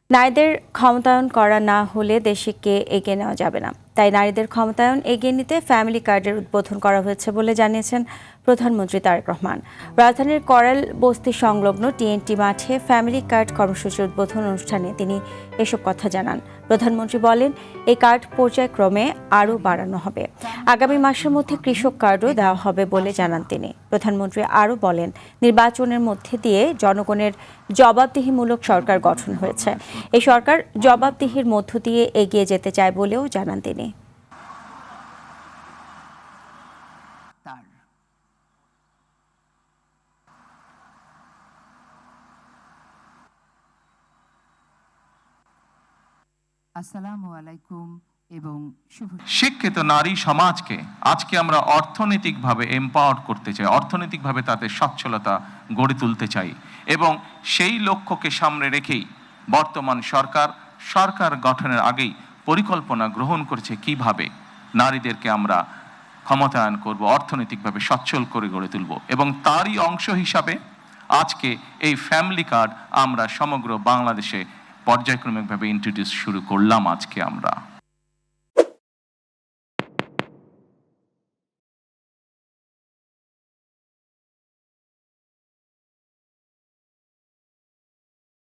নারীদের ক্ষমতায়ন করা না হলে দেশকে এগিয়ে নেওয়া যাবে না। তাই নারীদের ক্ষমতায়ন এগিয়ে নিতে ফ্যামিলি কার্ডের উদ্বোধন করা হয়েছে বলে জানিয়েছেন প্রধানমন্ত্রী তারেক রহমান। রাজধানীর করাল বস্তি সংলগ্ন টিএনটি মাঠে ফ্যামিলি কার্ড কর্মসূচির উদ্বোধন অনুষ্ঠানে তিনি এসব কথা জানান। প্রধানমন্ত্রী বলেন, এই কার্ড পর্যায়ক্রমে আরও বাড়ানো হবে। আগামী মাসের মধ্যে কৃষক কার্ডও দেওয়া হবে বলে জানান তিনি। প্রধানমন্ত্রী আরও বলেন, নির্বাচনের মধ্যে দিয়ে জনগণের জবাবদিহিমূলক সরকার গঠন হয়েছে। এই সরকার জবাবদিহির মধ্য দিয়ে এগিয়ে যেতে চায় বলেও জানান তিনি। আসসালামু আলাইকুম এবং শিক্ষিত নারী সমাজকে আজকে আমরা অর্থনৈতিকভাবে এম্পাওয়ার করতে চাই, অর্থনৈতিকভাবে তাদের সচ্ছলতা গড়ে তুলতে চাই এবং সেই লক্ষ্যকে সামনে রেখেই বর্তমান সরকার গঠনের আগেই পরিকল্পনা গ্রহণ করেছে কিভাবে নারীদেরকে আমরা ক্ষমতায়ন করব, অর্থনৈতিকভাবে সচ্ছল করে গড়ে তুলব এবং তারই অংশ হিসাবে আজকে এই ফ্যামিলি কার্ড আমরা সমগ্র বাংলাদেশে পর্যায়ক্রমিকভাবে ইন্ট্রোডিউস শুরু করলাম আজকে আমরা।